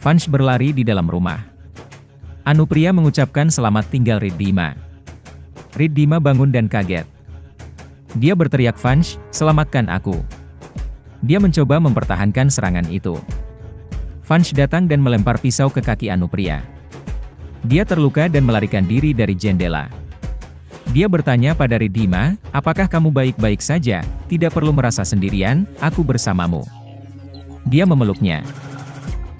Vansh berlari di dalam rumah. Anupriya mengucapkan selamat tinggal Riddhima. Riddhima bangun dan kaget. Dia berteriak, Vansh, selamatkan aku. Dia mencoba mempertahankan serangan itu. Vansh datang dan melempar pisau ke kaki Anupriya. Dia terluka dan melarikan diri dari jendela. Dia bertanya pada Riddhima, apakah kamu baik-baik saja? Tidak perlu merasa sendirian, aku bersamamu. Dia memeluknya.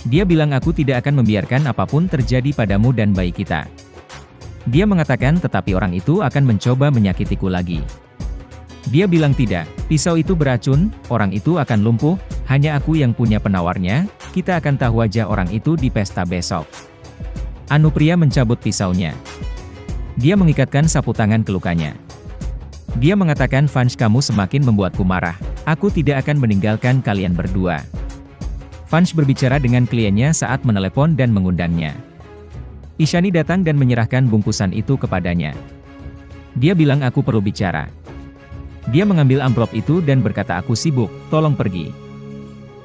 Dia bilang aku tidak akan membiarkan apapun terjadi padamu dan bayi kita. Dia mengatakan tetapi orang itu akan mencoba menyakitiku lagi. Dia bilang tidak, pisau itu beracun, orang itu akan lumpuh, hanya aku yang punya penawarnya, kita akan tahu wajah orang itu di pesta besok. Anupriya mencabut pisaunya. Dia mengikatkan sapu tangan ke lukanya. Dia mengatakan, Vansh, kamu semakin membuatku marah, aku tidak akan meninggalkan kalian berdua. Vansh berbicara dengan kliennya saat menelepon dan mengundangnya. Ishani datang dan menyerahkan bungkusan itu kepadanya. Dia bilang aku perlu bicara. Dia mengambil amplop itu dan berkata aku sibuk, tolong pergi.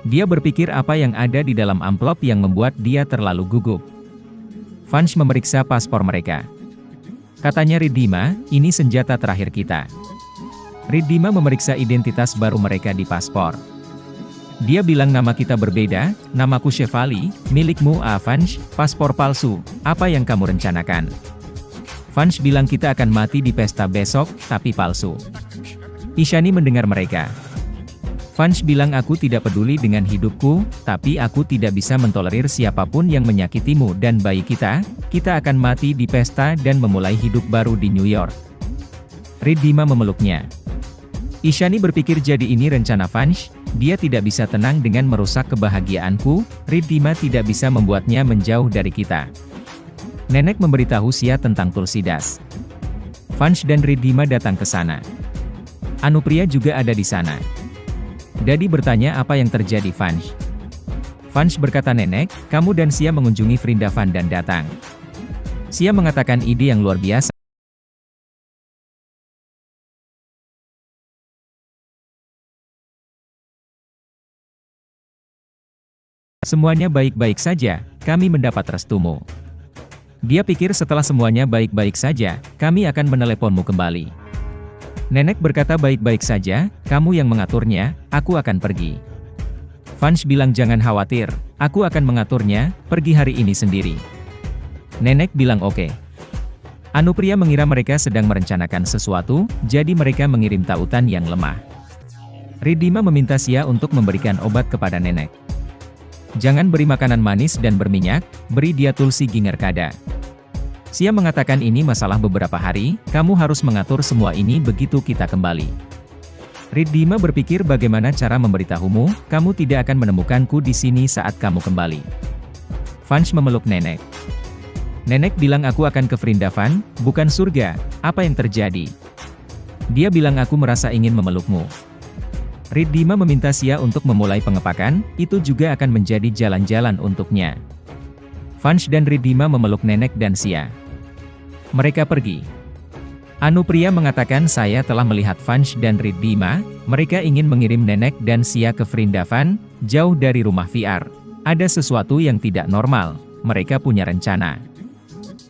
Dia berpikir apa yang ada di dalam amplop yang membuat dia terlalu gugup. Vansh memeriksa paspor mereka. Katanya Riddhima, ini senjata terakhir kita. Riddhima memeriksa identitas baru mereka di paspor. Dia bilang nama kita berbeda, namaku Shefali, milikmu Vansh, paspor palsu, apa yang kamu rencanakan? Vansh bilang kita akan mati di pesta besok, tapi palsu. Ishani mendengar mereka. Vansh bilang aku tidak peduli dengan hidupku, tapi aku tidak bisa mentolerir siapapun yang menyakitimu dan bayi kita akan mati di pesta dan memulai hidup baru di New York. Riddhima memeluknya. Ishani berpikir jadi ini rencana Vansh, dia tidak bisa tenang dengan merusak kebahagiaanku, Riddhima tidak bisa membuatnya menjauh dari kita. Nenek memberitahu Sia tentang Tulsidas. Vansh dan Riddhima datang ke sana. Anupriya juga ada di sana. Dadi bertanya apa yang terjadi Vansh. Vansh berkata nenek, kamu dan Sia mengunjungi Vrindavan dan datang. Sia mengatakan ide yang luar biasa. Semuanya baik-baik saja, kami mendapat restumu. Dia pikir setelah semuanya baik-baik saja, kami akan meneleponmu kembali. Nenek berkata baik-baik saja, kamu yang mengaturnya, aku akan pergi. Vansh bilang jangan khawatir, aku akan mengaturnya, pergi hari ini sendiri. Nenek bilang oke. Anupriya mengira mereka sedang merencanakan sesuatu, jadi mereka mengirim tautan yang lemah. Riddhima meminta Sia untuk memberikan obat kepada nenek. Jangan beri makanan manis dan berminyak, beri dia tulsi ginger kada. Sia mengatakan ini masalah beberapa hari, kamu harus mengatur semua ini begitu kita kembali. Riddhima berpikir bagaimana cara memberitahumu, kamu tidak akan menemukanku di sini saat kamu kembali. Vansh memeluk nenek. Nenek bilang aku akan ke Vrindavan, bukan surga, apa yang terjadi? Dia bilang aku merasa ingin memelukmu. Riddhima meminta Sia untuk memulai pengepakan, itu juga akan menjadi jalan-jalan untuknya. Vansh dan Riddhima memeluk nenek dan Sia. Mereka pergi. Anupriya mengatakan saya telah melihat Vansh dan Riddhima, mereka ingin mengirim nenek dan Sia ke Vrindavan, jauh dari rumah VR. Ada sesuatu yang tidak normal, mereka punya rencana.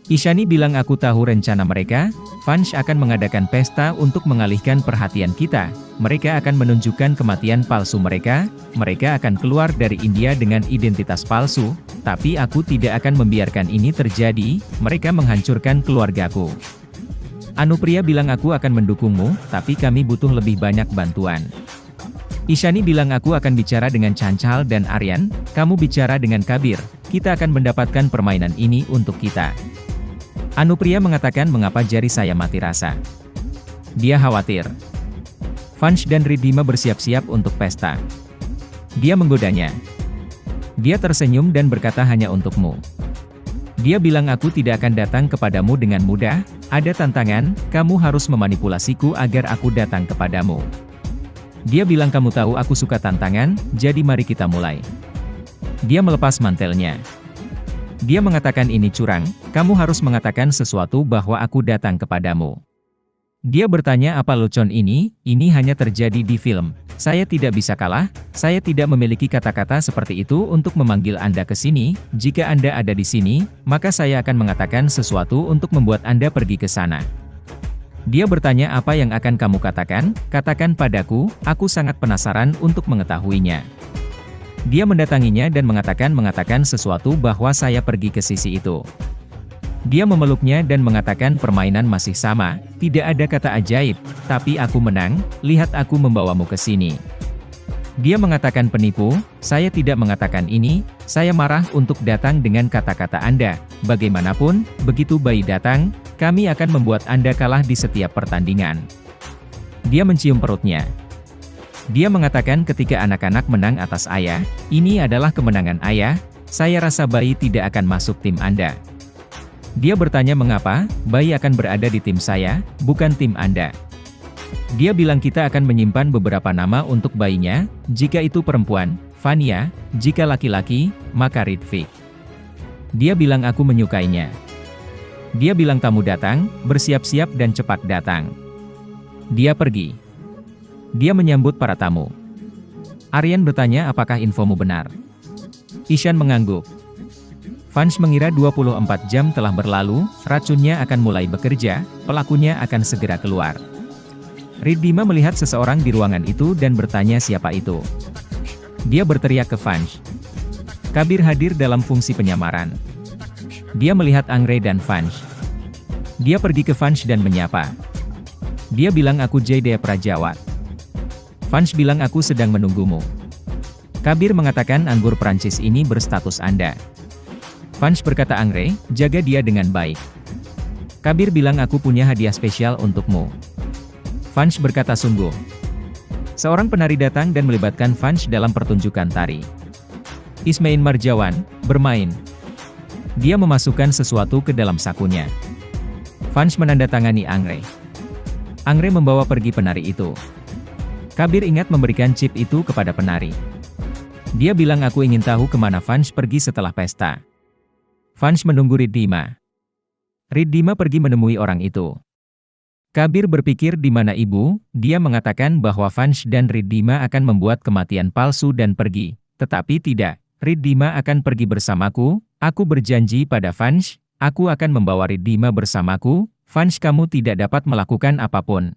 Ishani bilang aku tahu rencana mereka, Vansh akan mengadakan pesta untuk mengalihkan perhatian kita, mereka akan menunjukkan kematian palsu mereka akan keluar dari India dengan identitas palsu, tapi aku tidak akan membiarkan ini terjadi, mereka menghancurkan keluargaku. Anupriya bilang aku akan mendukungmu, tapi kami butuh lebih banyak bantuan. Ishani bilang aku akan bicara dengan Chanchal dan Aryan, kamu bicara dengan Kabir, kita akan mendapatkan permainan ini untuk kita. Anupriya mengatakan mengapa jari saya mati rasa. Dia khawatir. Vansh dan Riddhima bersiap-siap untuk pesta. Dia menggodanya. Dia tersenyum dan berkata hanya untukmu. Dia bilang aku tidak akan datang kepadamu dengan mudah, ada tantangan, kamu harus memanipulasiku agar aku datang kepadamu. Dia bilang kamu tahu aku suka tantangan, jadi mari kita mulai. Dia melepas mantelnya. Dia mengatakan ini curang, kamu harus mengatakan sesuatu bahwa aku datang kepadamu. Dia bertanya apa lelucon ini hanya terjadi di film. Saya tidak bisa kalah, saya tidak memiliki kata-kata seperti itu untuk memanggil Anda ke sini. Jika Anda ada di sini, maka saya akan mengatakan sesuatu untuk membuat Anda pergi ke sana. Dia bertanya apa yang akan kamu katakan, katakan padaku, aku sangat penasaran untuk mengetahuinya. Dia mendatanginya dan mengatakan sesuatu bahwa saya pergi ke sisi itu. Dia memeluknya dan mengatakan permainan masih sama, tidak ada kata ajaib, tapi aku menang, lihat aku membawamu ke sini. Dia mengatakan penipu, saya tidak mengatakan ini, saya marah untuk datang dengan kata-kata Anda. Bagaimanapun, begitu bayi datang, kami akan membuat Anda kalah di setiap pertandingan. Dia mencium perutnya. Dia mengatakan ketika anak-anak menang atas ayah, ini adalah kemenangan ayah, saya rasa bayi tidak akan masuk tim Anda. Dia bertanya mengapa, bayi akan berada di tim saya, bukan tim Anda. Dia bilang kita akan menyimpan beberapa nama untuk bayinya, jika itu perempuan, Vania, jika laki-laki, maka Ridvik. Dia bilang aku menyukainya. Dia bilang tamu datang, bersiap-siap dan cepat datang. Dia pergi. Dia menyambut para tamu. Aryan bertanya apakah infomu benar. Ishan mengangguk. Vansh mengira 24 jam telah berlalu, racunnya akan mulai bekerja, pelakunya akan segera keluar. Riddhima melihat seseorang di ruangan itu dan bertanya siapa itu. Dia berteriak ke Vansh. Kabir hadir dalam fungsi penyamaran. Dia melihat Angre dan Vansh. Dia pergi ke Vansh dan menyapa. Dia bilang aku Jaydev Prajawat. Vansh bilang aku sedang menunggumu. Kabir mengatakan anggur Prancis ini berstatus Anda. Vansh berkata Angre, jaga dia dengan baik. Kabir bilang aku punya hadiah spesial untukmu. Vansh berkata sungguh. Seorang penari datang dan melibatkan Vansh dalam pertunjukan tari. Ismail Marjawan, bermain. Dia memasukkan sesuatu ke dalam sakunya. Vansh menandatangani Angre. Angre membawa pergi penari itu. Kabir ingat memberikan chip itu kepada penari. Dia bilang aku ingin tahu kemana Vansh pergi setelah pesta. Vansh menunggu Riddhima. Riddhima pergi menemui orang itu. Kabir berpikir di mana ibu, dia mengatakan bahwa Vansh dan Riddhima akan membuat kematian palsu dan pergi. Tetapi tidak, Riddhima akan pergi bersamaku, aku berjanji pada Vansh, aku akan membawa Riddhima bersamaku, Vansh kamu tidak dapat melakukan apapun,